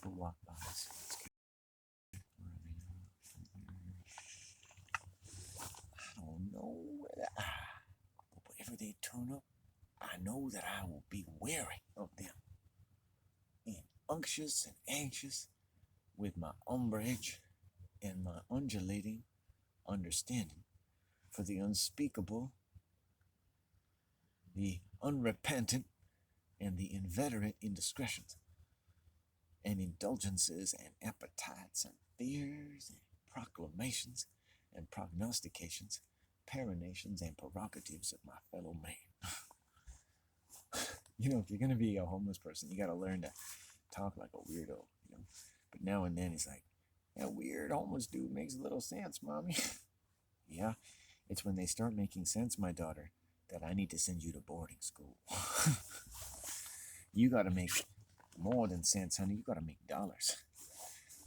people walk by. So let's get where are they now? I don't know where but wherever they turn up, I know that I will be wary of them, and unctuous and anxious with my umbrage and my undulating understanding for the unspeakable, the unrepentant, and the inveterate indiscretions and indulgences and appetites and fears and proclamations and prognostications, perinations and prerogatives of my fellow man. You know, if you're gonna be a homeless person, you gotta learn to talk like a weirdo, you know. But now and then he's like, that weird homeless dude makes a little sense, mommy. Yeah, it's when they start making sense, my daughter, that I need to send you to boarding school. You gotta make more than cents, honey. You gotta make dollars.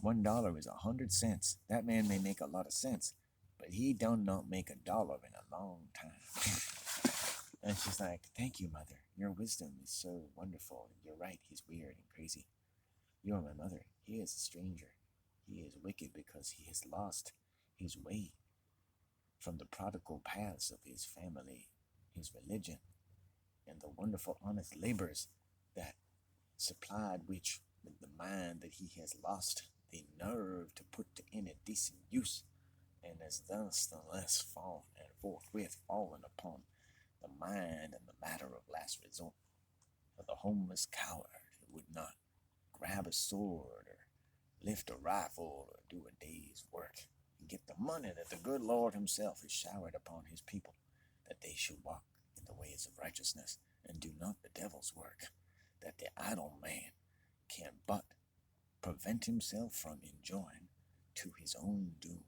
$1 is 100 cents. That man may make a lot of sense, but he don't not make $1 in a long time. And she's like, thank you, mother. Your wisdom is so wonderful. You're right, he's weird and crazy. You are my mother. He is a stranger. He is wicked because he has lost his way from the prodigal paths of his family, his religion, and the wonderful honest labors that supplied which with the mind that he has lost the nerve to put to any decent use, and has thus the less fallen and forthwith fallen upon the mind and the matter of last resort. For the homeless coward who would not grab a sword or lift a rifle or do a day's work and get the money that the good Lord himself has showered upon his people, that they should walk in the ways of righteousness and do not the devil's work, that the idle man can but prevent himself from enjoying to his own doom.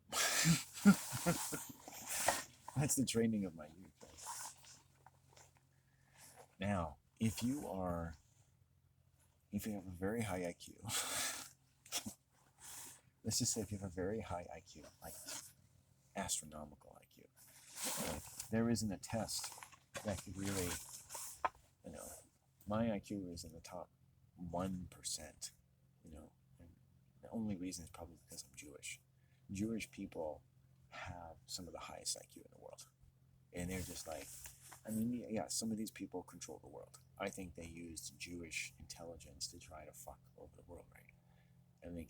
That's the training of my youth. Now, if you have a very high IQ, let's just say if you have a very high IQ, like astronomical IQ, like, there isn't a test that could really, you know, my IQ is in the top 1%, you know, and the only reason is probably because I'm Jewish. Jewish people have some of the highest IQ in the world. And they're just like, I mean, yeah, some of these people control the world. I think they used Jewish intelligence to try to fuck over the world, right?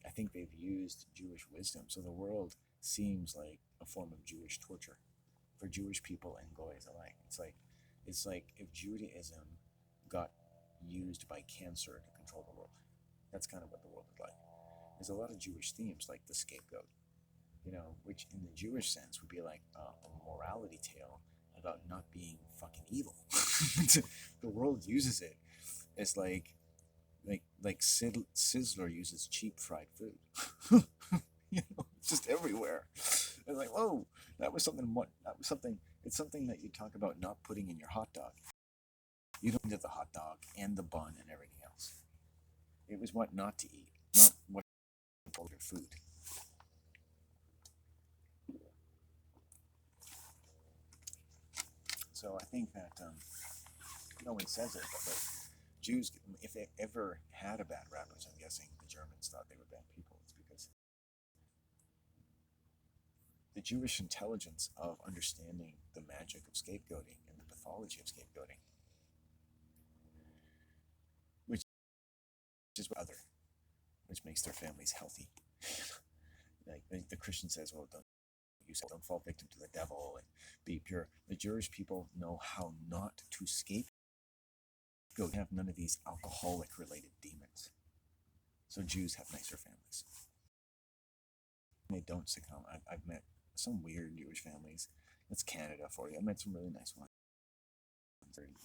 I think they've used Jewish wisdom. So the world seems like a form of Jewish torture for Jewish people and goys alike. It's like if Judaism got used by cancer to control the world. That's kind of what the world is like. There's a lot of Jewish themes, like the scapegoat, you know, which in the Jewish sense would be like a morality tale about not being fucking evil. The world uses it. It's like Sizzler uses cheap fried food. You know, it's just everywhere. It's like, whoa, that was something. It's something that you talk about not putting in your hot dog. You don't get the hot dog and the bun and everything else. It was what not to eat, not what to put your food. So I think that no one says it, but Jews, if they ever had a bad rap, which I'm guessing the Germans thought they were bad people, it's because the Jewish intelligence of understanding the magic of scapegoating and the pathology of scapegoating, which is other, which makes their families healthy. Like the Christian says, well, don't fall victim to the devil and be pure. The Jewish people know how not to scapegoat. They have none of these alcoholic-related demons. So Jews have nicer families. They don't succumb. I've met some weird Jewish families. That's Canada for you. I met some really nice ones.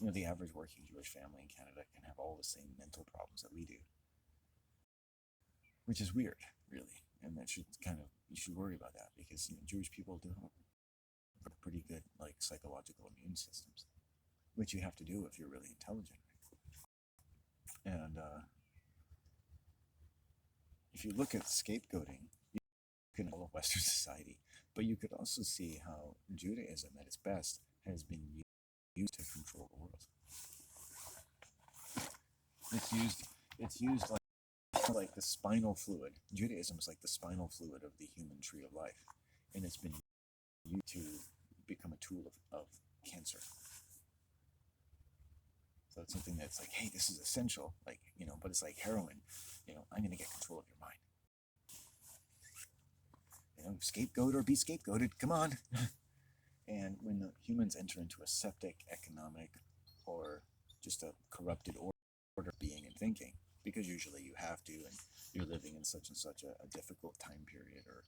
You know, the average working Jewish family in Canada can have all the same mental problems that we do, which is weird, really. And that should you should worry about that because, you know, Jewish people do have pretty good like psychological immune systems, which you have to do if you're really intelligent. And if you look at scapegoating, you can all of Western society, but you could also see how Judaism, at its best, has been used to control the world. It's used like like the spinal fluid. Judaism is like the spinal fluid of the human tree of life, and it's been used to become a tool of cancer. So it's something that's like, hey, this is essential, like, but it's like heroin. I'm going to get control of your mind. Scapegoat or be scapegoated. Come on. And when the humans enter into a septic economic or just a corrupted order of being and thinking, because usually you have to, and you're living in such and such a difficult time period or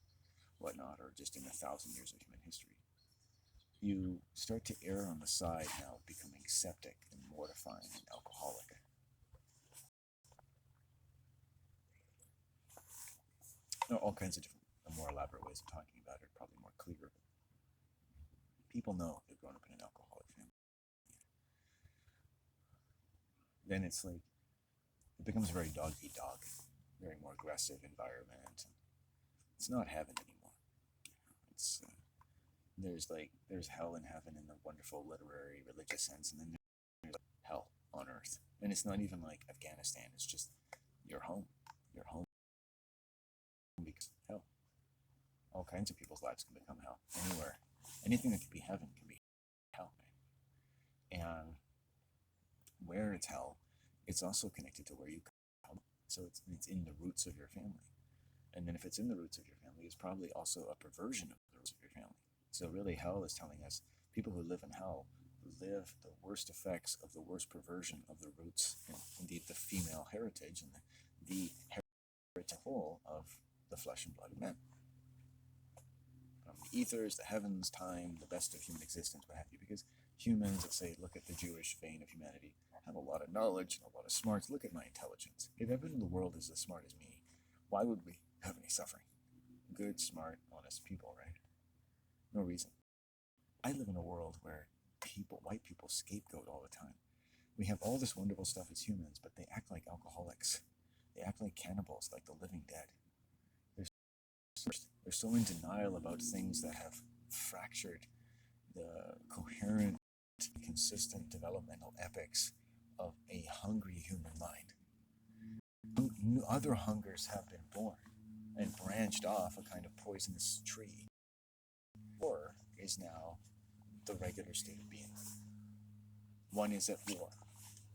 whatnot, or just in 1,000 years of human history, you start to err on the side now of becoming septic and mortifying and alcoholic. There are all kinds of different, more elaborate ways of talking about it, probably more clear. People know they've grown up in an alcoholic family. Then it's like, it becomes a very dog eat dog, very more aggressive environment. It's not heaven anymore. It's there's hell and heaven in the wonderful literary religious sense, and then there's hell on earth. And it's not even like Afghanistan. It's just your home. Your home becomes hell. All kinds of people's lives can become hell. Anywhere, anything that could be heaven can be hell. And where it's hell, it's also connected to where you come. So it's in the roots of your family. And then if it's in the roots of your family, it's probably also a perversion of the roots of your family. So really, hell is telling us people who live in hell live the worst effects of the worst perversion of the roots, and indeed the female heritage and the heritage whole of the flesh and blood of men. From the ethers, the heavens, time, the best of human existence, what have you. Because humans, let's say, look at the Jewish vein of humanity, have a lot of knowledge and a lot of smarts. Look at my intelligence. If everyone in the world is as smart as me, why would we have any suffering? Good, smart, honest people, right? No reason. I live in a world where white people scapegoat all the time. We have all this wonderful stuff as humans, but they act like alcoholics. They act like cannibals, like the living dead. They're so in denial about things that have fractured the coherent, consistent developmental epics of a hungry human mind. Other hungers have been born and branched off a kind of poisonous tree. War is now the regular state of being. One is at war.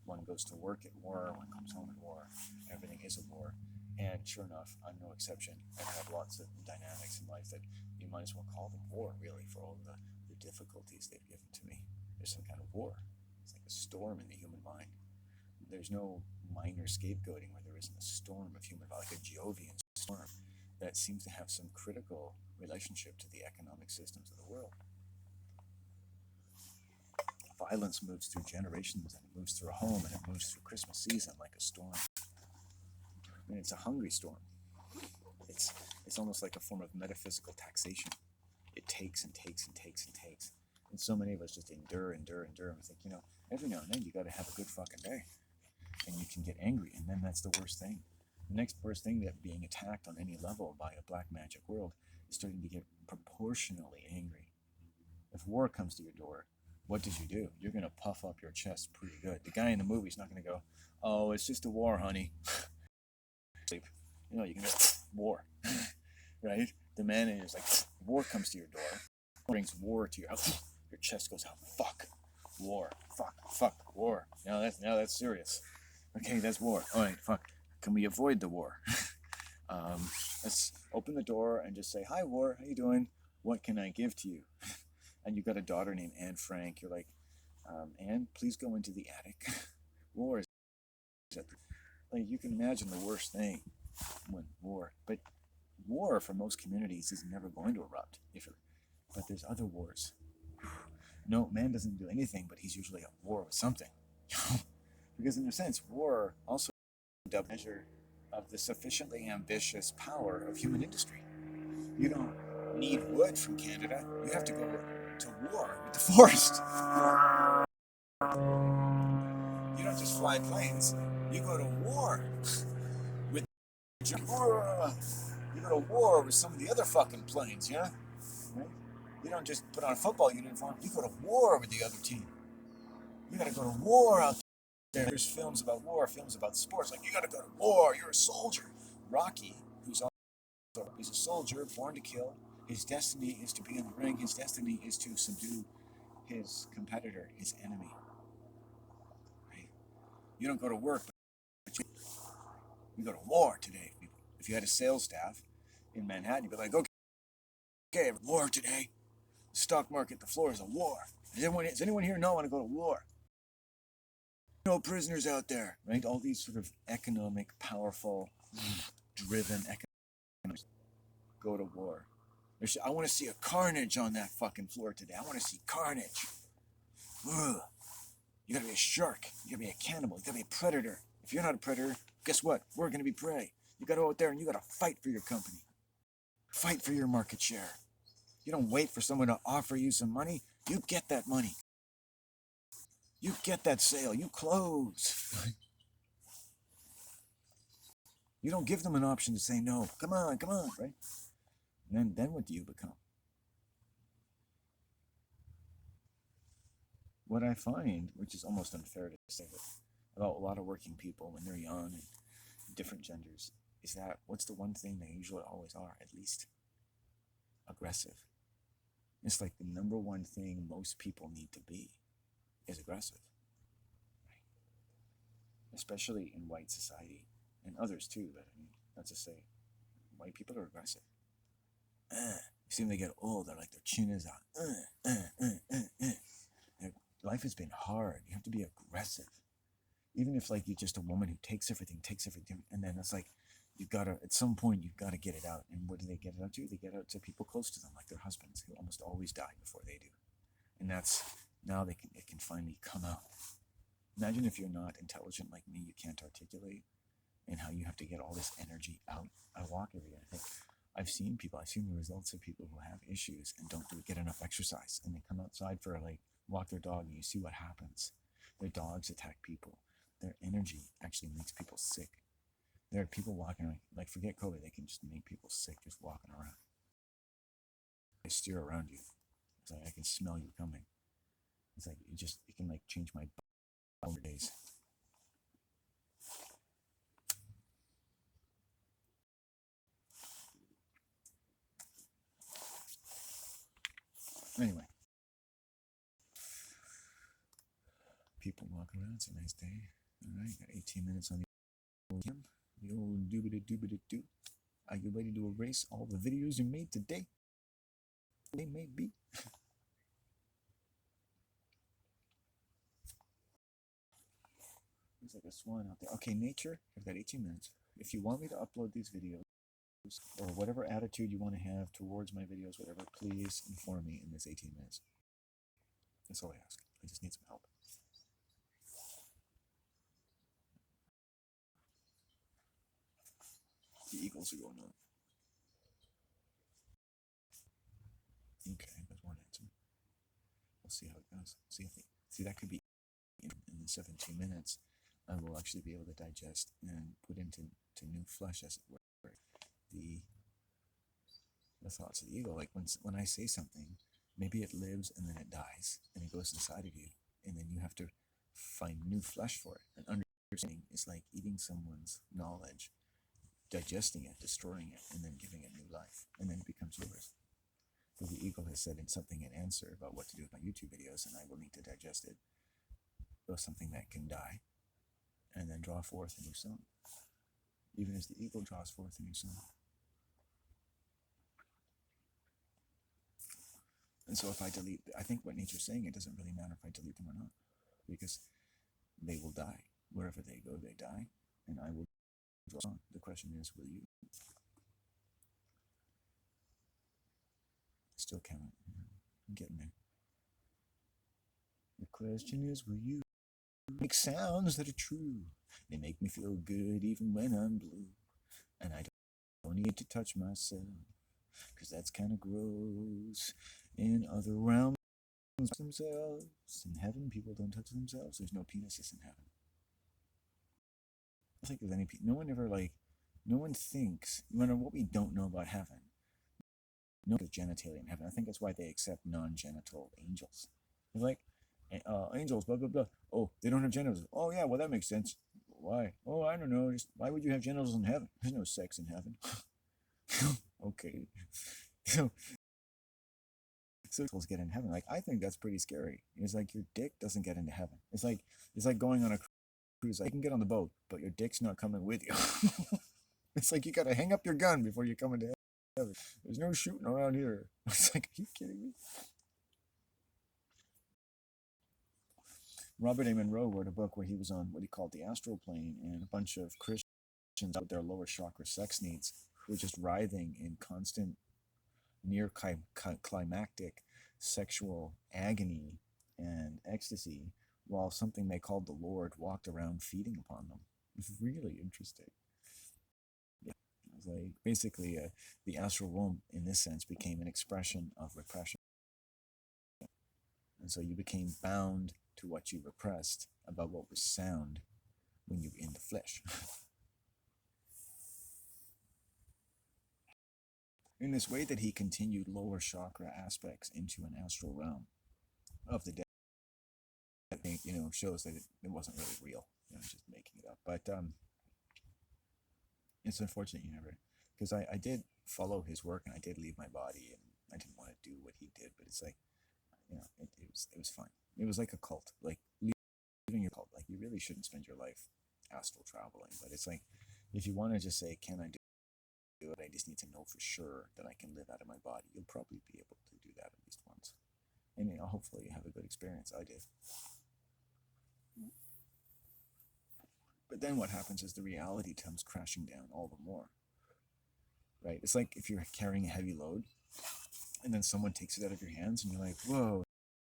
One goes to work at war, one comes home at war. Everything is at war. And sure enough, I'm no exception. I've had lots of dynamics in life that you might as well call them war, really, for all the difficulties they've given to me. There's some kind of war. It's like a storm in the human mind. There's no minor scapegoating where there isn't a storm of human, like a Jovian storm that seems to have some critical relationship to the economic systems of the world. Violence moves through generations, and it moves through a home, and it moves through Christmas season like a storm. And it's a hungry storm. It's almost like a form of metaphysical taxation. It takes and takes and takes and takes. And so many of us just endure. And we think, every now and then you got to have a good fucking day. And you can get angry, and then that's the worst thing. The next worst thing, that being attacked on any level by a black magic world, is starting to get proportionally angry. If war comes to your door, what did you do? You're going to puff up your chest pretty good. The guy in the movie's not going to go, oh, it's just a war, honey. You can just, war, right? The man is like, war comes to your door, brings war to your house. Your chest goes out, fuck, war, fuck, war. Now that's serious. Okay, that's war. All right, fuck. Can we avoid the war? Let's open the door and just say, hi, war, how you doing? What can I give to you? And you've got a daughter named Anne Frank. You're like, Anne, please go into the attic. War is like, you can imagine the worst thing when war. But war for most communities is never going to erupt. But there's other wars. No, man doesn't do anything, but he's usually at war with something. Because in a sense, war also is a measure of the sufficiently ambitious power of human industry. You don't need wood from Canada. You have to go to war with the forest. You don't just fly planes. You go to war with you go to war with some of the other fucking planes, yeah? Right? You don't just put on a football uniform. You go to war with the other team. You gotta go to war out There's films about war, films about sports. Like, you gotta go to war, you're a soldier. Rocky, who's also he's a soldier, born to kill. His destiny is to be in the ring. His destiny is to subdue his competitor, his enemy. Right? You don't go to work, but you go to war today. If you had a sales staff in Manhattan, you'd be like, okay, war today. The stock market, the floor is a war. Does anyone here not want to go to war? No prisoners out there, right? All these sort of economic, powerful, driven economics go to war. I want to see a carnage on that fucking floor today. I want to see carnage. Ugh. You gotta be a shark. You gotta be a cannibal. You gotta be a predator. If you're not a predator, guess what? We're gonna be prey. You gotta go out there and you gotta fight for your company. Fight for your market share. You don't wait for someone to offer you some money. You get that money. You get that sale. You close. You don't give them an option to say no. Come on, right? And then what do you become? What I find, which is almost unfair to say that about a lot of working people when they're young and different genders, is that what's the one thing they usually always are, at least? Aggressive. It's like the number one thing most people need to be is aggressive. Right? Especially in white society, and others too, but I mean, not to say, white people are aggressive. You see when they get old, they're like, their chin is out. Life has been hard. You have to be aggressive. Even if like you're just a woman who takes everything, and then it's like, at some point, you've got to get it out. And what do they get it out to? They get it out to people close to them, like their husbands, who almost always die before they do. And now it can finally come out. Imagine if you're not intelligent like me, you can't articulate, and how you have to get all this energy out. I walk every day. I've seen the results of people who have issues and don't get enough exercise, and they come outside for walk their dog, and you see what happens. Their dogs attack people. Their energy actually makes people sick. There are people walking around, like forget COVID, they can just make people sick just walking around. They steer around you. It's like I can smell you coming. It's like it can like change my days. Anyway, people walking around. It's a nice day. All right, got 18 minutes on the old doobity-doobity-doo. Are you ready to erase all the videos you made today? They may be. There's like a swan out there. Okay, nature, I've got 18 minutes. If you want me to upload these videos, or whatever attitude you want to have towards my videos, whatever, please inform me in this 18 minutes. That's all I ask. I just need some help. The eagles are going on. Okay, there's one answer. We'll see how it goes. See, that could be in the 17 minutes. I will actually be able to digest and put into new flesh, as it were, the thoughts of the ego. Like when I say something, maybe it lives and then it dies and it goes inside of you, and then you have to find new flesh for it. And understanding is like eating someone's knowledge, digesting it, destroying it, and then giving it new life, and then it becomes yours. So the ego has said in something in answer about what to do with my YouTube videos, and I will need to digest it. Or something that can die, and then draw forth a new song, even as the ego draws forth a new song. And so if I delete, I think what nature's saying, it doesn't really matter if I delete them or not, because they will die. Wherever they go, they die, and I will draw a song. The question is, will you? Still can't. I'm getting there. The question is, will you make sounds that are true? They make me feel good even when I'm blue, and I don't need to touch myself, because that's kind of gross. In other realms, themselves. In heaven, people don't touch themselves. There's no penises in heaven. I don't think there's any. No one ever no one thinks. No matter what we don't know about heaven, no genitalia in heaven. I think that's why they accept non-genital angels. They're like, Angels, blah blah blah. Oh, they don't have genitals. Oh yeah, well that makes sense. Why? Oh, I don't know. Just why would you have genitals in heaven? There's no sex in heaven. Okay. So circles get in heaven. Like I think that's pretty scary. It's like your dick doesn't get into heaven. It's like going on a cruise. Like, you can get on the boat, but your dick's not coming with you. It's like you gotta hang up your gun before you come into heaven. There's no shooting around here. It's like, are you kidding me? Robert A. Monroe wrote a book where he was on what he called the astral plane, and a bunch of Christians with their lower chakra sex needs were just writhing in constant near climactic sexual agony and ecstasy while something they called the Lord walked around feeding upon them. It was really interesting. Yeah. It was like basically the astral realm, in this sense, became an expression of repression. And so you became bound to what you repressed about what was sound when you were in the flesh. In this way that he continued lower chakra aspects into an astral realm of the dead, I think, shows that it wasn't really real. Just making it up. But it's unfortunate you never, because I did follow his work and I did leave my body and I didn't want to do what he did, but it's like, it was fun. It was like a cult, like leaving your cult. Like, you really shouldn't spend your life astral traveling, but it's like, if you want to just say, can I do it? I just need to know for sure that I can live out of my body. You'll probably be able to do that at least once, and hopefully you have a good experience. I did. But then what happens is the reality comes crashing down all the more, right? It's like if you're carrying a heavy load and then someone takes it out of your hands and you're like, whoa.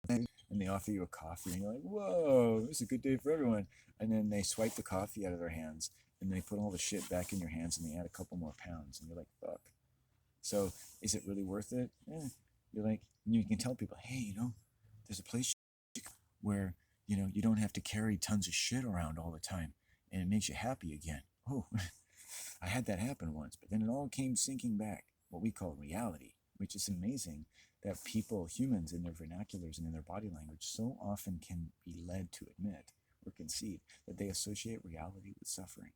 And they offer you a coffee and you're like, whoa, this is a good day for everyone. And then they swipe the coffee out of their hands and they put all the shit back in your hands and they add a couple more pounds. And you're like, fuck. So is it really worth it? Eh. You're like, you can tell people, hey, there's a place where, you don't have to carry tons of shit around all the time and it makes you happy again. Oh, I had that happen once, but then it all came sinking back, what we call reality, which is amazing that people, humans in their vernaculars and in their body language, so often can be led to admit or concede that they associate reality with suffering.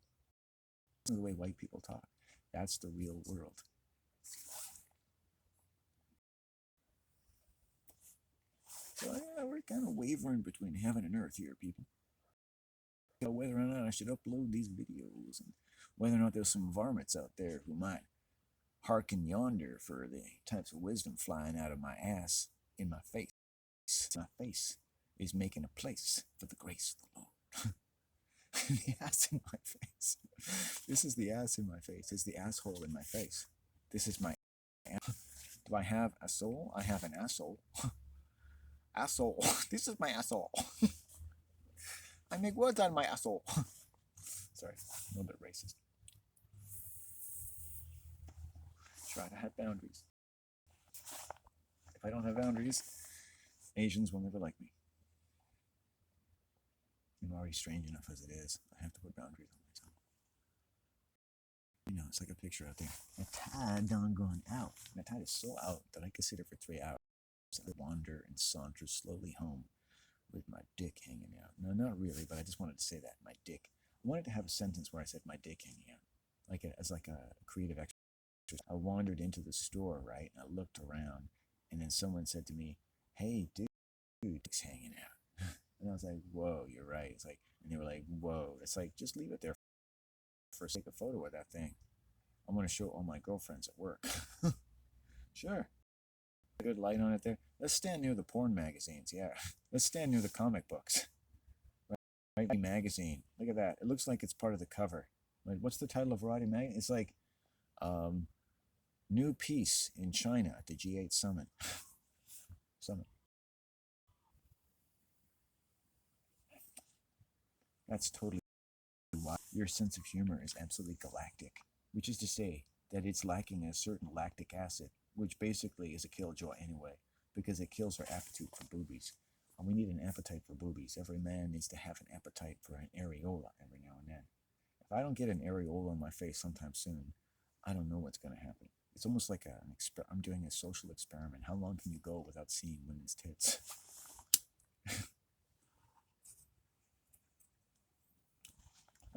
That's the way white people talk. That's the real world. So yeah, we're kind of wavering between heaven and earth here, people. Whether or not I should upload these videos and whether or not there's some varmints out there who might hearken yonder for the types of wisdom flying out of my ass in my face. My face is making a place for the grace of the Lord. The ass in my face. This is the ass in my face. It's the asshole in my face. This is my ass. Do I have a soul? I have an asshole. Asshole. This is my asshole. I make words on my asshole. Sorry, a little bit racist. Try to have boundaries. If I don't have boundaries, Asians will never like me. I'm already strange enough as it is. I have to put boundaries on myself. It's like a picture out there. My tide done gone out. My tide is so out that I could sit here for 3 hours. I wander and saunter slowly home with my dick hanging out. No, not really, but I just wanted to say that. My dick. I wanted to have a sentence where I said my dick hanging out. As like a creative exercise. I wandered into the store, right? And I looked around, and then someone said to me, "Hey, dude, dick's hanging out." And I was like, "Whoa, you're right." It's like, and they were like, "Whoa." It's like, just leave it there for take a photo of that thing. I'm gonna show all my girlfriends at work. Sure. Good light on it there. Let's stand near the porn magazines. Yeah. Let's stand near the comic books. Variety magazine. Look at that. It looks like it's part of the cover. Like, what's the title of Variety magazine? It's like, um, New Peace in China at the G8 Summit. Summit. That's totally why your sense of humor is absolutely galactic, which is to say that it's lacking a certain lactic acid, which basically is a killjoy anyway, because it kills our appetite for boobies. And we need an appetite for boobies. Every man needs to have an appetite for an areola every now and then. If I don't get an areola in my face sometime soon, I don't know what's going to happen. It's almost like I'm doing a social experiment. How long can you go without seeing women's tits?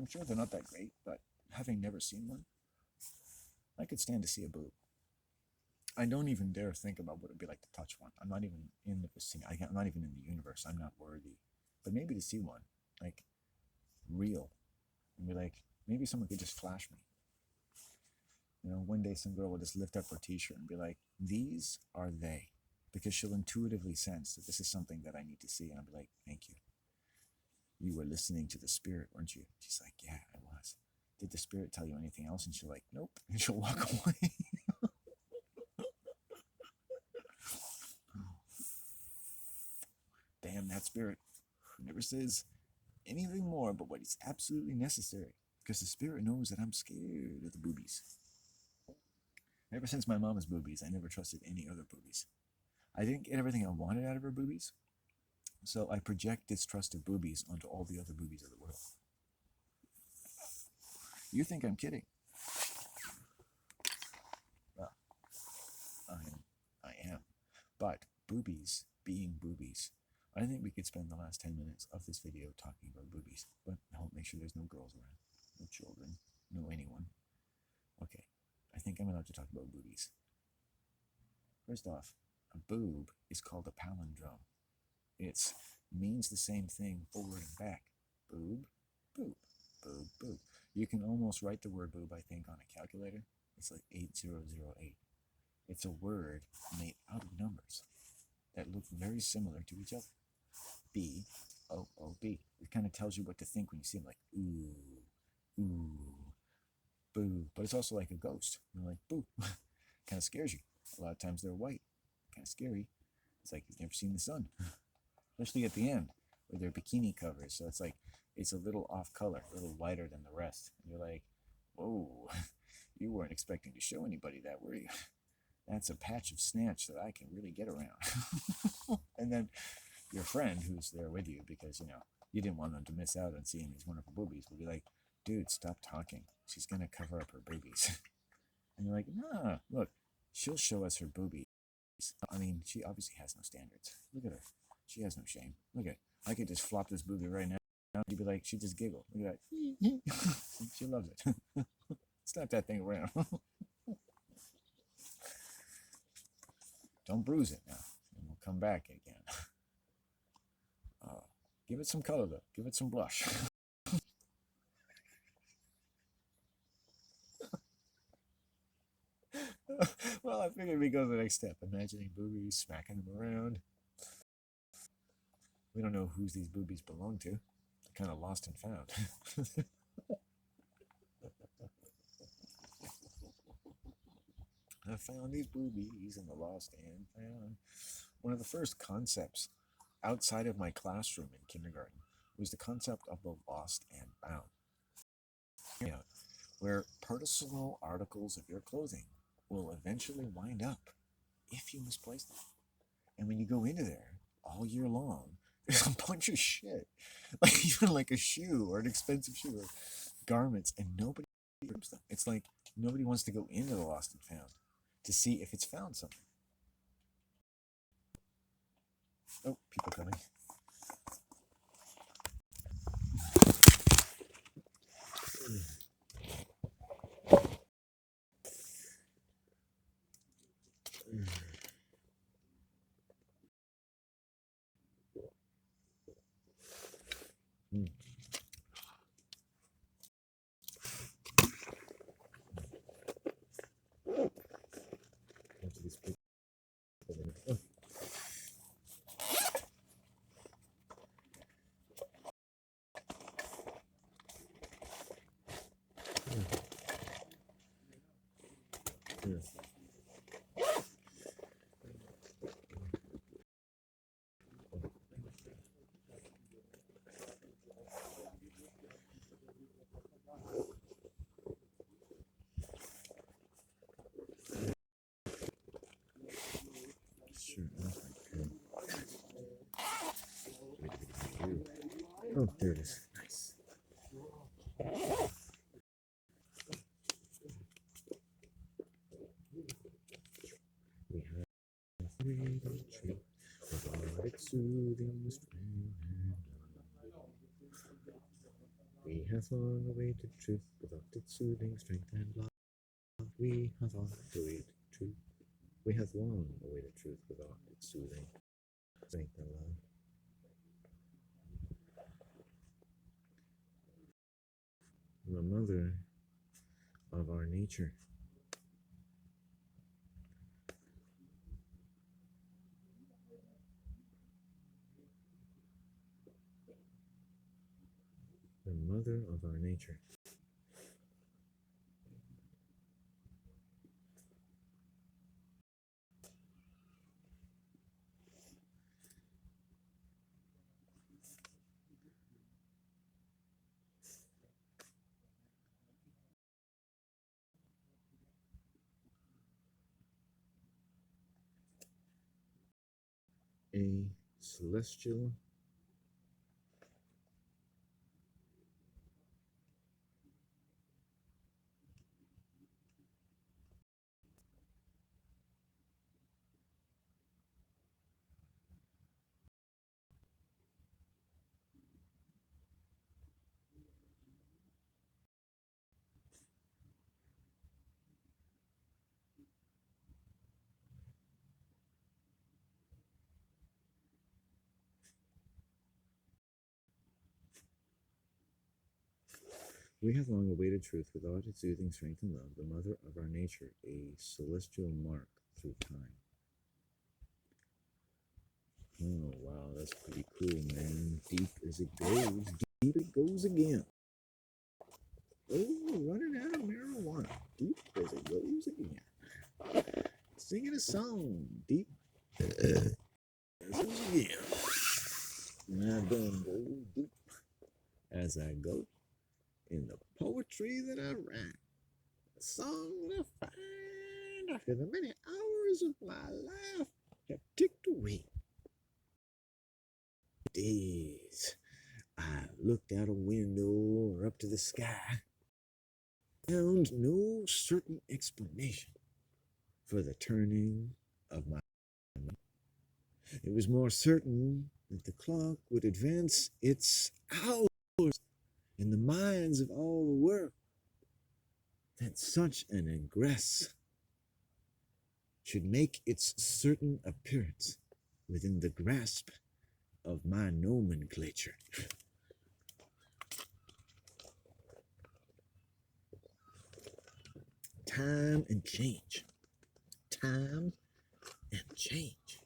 I'm sure they're not that great, but having never seen one, I could stand to see a boob. I don't even dare think about what it'd be like to touch one. I'm not even in the vicinity. I'm not even in the universe. I'm not worthy. But maybe to see one, like real, and be like, maybe someone could just flash me. You know, one day some girl will just lift up her t-shirt and be like, these are they. Because she'll intuitively sense that this is something that I need to see. And I'll be like, thank you. You were listening to the spirit, weren't you? She's like, yeah, I was. Did the spirit tell you anything else? And she's like, nope. And she'll walk away. Damn that spirit who never says anything more but what is absolutely necessary. Because the spirit knows that I'm scared of the boobies. Ever since my mama's boobies, I never trusted any other boobies. I didn't get everything I wanted out of her boobies, so I project distrust of boobies onto all the other boobies of the world. You think I'm kidding? Well, I am. But boobies being boobies, I think we could spend the last 10 minutes of this video talking about boobies, but I'll make sure there's no girls around, no children, no anyone. Okay, I think I'm allowed to talk about boobies. First off, a boob is called a palindrome. It means the same thing forward and back. Boob, boob, boob, boob. You can almost write the word boob, I think, on a calculator. It's like 8008. It's a word made out of numbers that look very similar to each other. B-O-O-B. It kind of tells you what to think when you see them, like, ooh, ooh, boo. But it's also like a ghost. You're like, boo. Kind of scares you. A lot of times they're white. Kind of scary. It's like you've never seen the sun. Especially at the end, where they're bikini covers. So it's like, it's a little off color, a little whiter than the rest. And you're like, whoa, you weren't expecting to show anybody that, were you? That's a patch of snatch that I can really get around. And then your friend who's there with you, because, you know, you didn't want them to miss out on seeing these wonderful boobies, will be like, dude, stop talking. She's going to cover up her boobies. And you're like, nah, look, she'll show us her boobies. I mean, she obviously has no standards. Look at her. She has no shame. Look at it. I could just flop this boobie right now. She'd be like, she'd just giggle. Look at that. She loves it. Slap that thing around. Don't bruise it now. And we'll come back again. Give it some color, though. Give it some blush. Well, I figured we go to the next step. Imagining boobies, smacking them around. We don't know whose these boobies belong to. They're kind of lost and found. I found these boobies in the lost and found. One of the first concepts outside of my classroom in kindergarten was the concept of the lost and found. Yeah, where personal articles of your clothing will eventually wind up if you misplace them. And when you go into there all year long, there's a bunch of shit, like even like a shoe or an expensive shoe or garments, and nobody grabs them. It's like nobody wants to go into the lost and found to see if it's found something. Oh, people coming. Sure, oh, there it is. Nice. We have a trip, robotic soothing stream. We have long awaited truth without its soothing strength and love. We have long awaited truth. We have long awaited truth without its soothing strength and love. The mother of our nature. The mother of our nature. A celestial We have long awaited truth without its soothing strength and love, the mother of our nature, a celestial mark through time. Oh, wow, that's pretty cool, man. Deep as it goes, deep it goes again. Oh, running out of marijuana. Deep as it goes again. Singing a song, deep as it goes again. And I done go deep as I go in the poetry that I write. A song that I find after the many hours of my life have ticked away. Days I looked out a window or up to the sky, found no certain explanation for the turning of my mind. It was more certain that the clock would advance its hours in the minds of all the world, that such an ingress should make its certain appearance within the grasp of my nomenclature. Time and change. Time and change.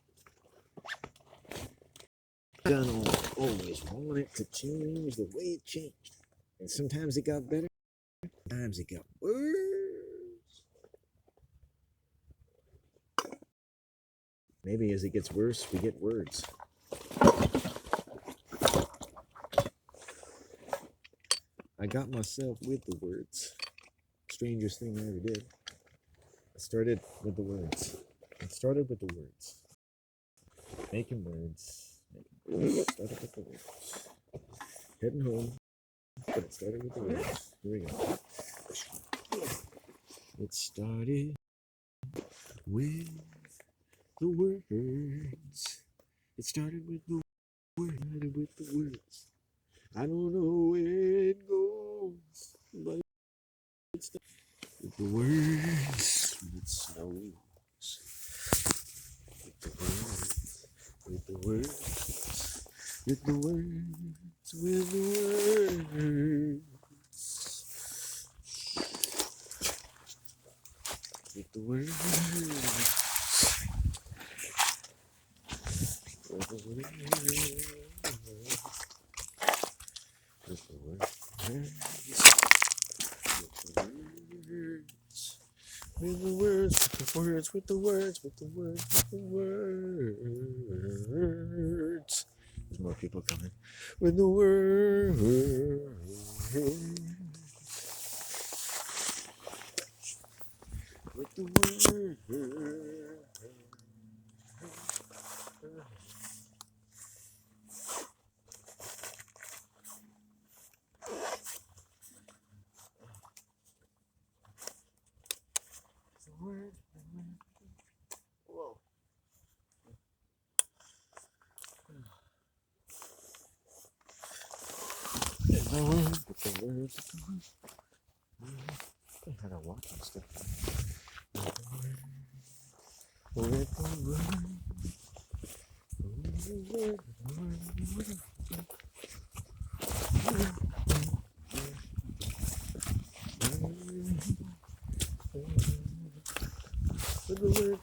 I don't always want it to change the way it changed. And sometimes it got better, sometimes it got worse. Maybe as it gets worse, we get words. I got myself with the words. Strangest thing I ever did. I started with the words. Making words. Started with the words. Heading home, but it started with the words. Here we go. It started with the words. It started with the words. I don't know where it goes, but it started with the words. It snows. With the words. With the words. With the words. With the words. With the words. With the words. With the words. With the words, with the words, with the words, with the words, with the words. There's more people coming. With the words. With the words. Whoa. the words, with the words, with the words. I had a walking stick. With the words, with the words.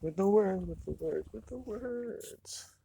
With the words, with the words, with the words.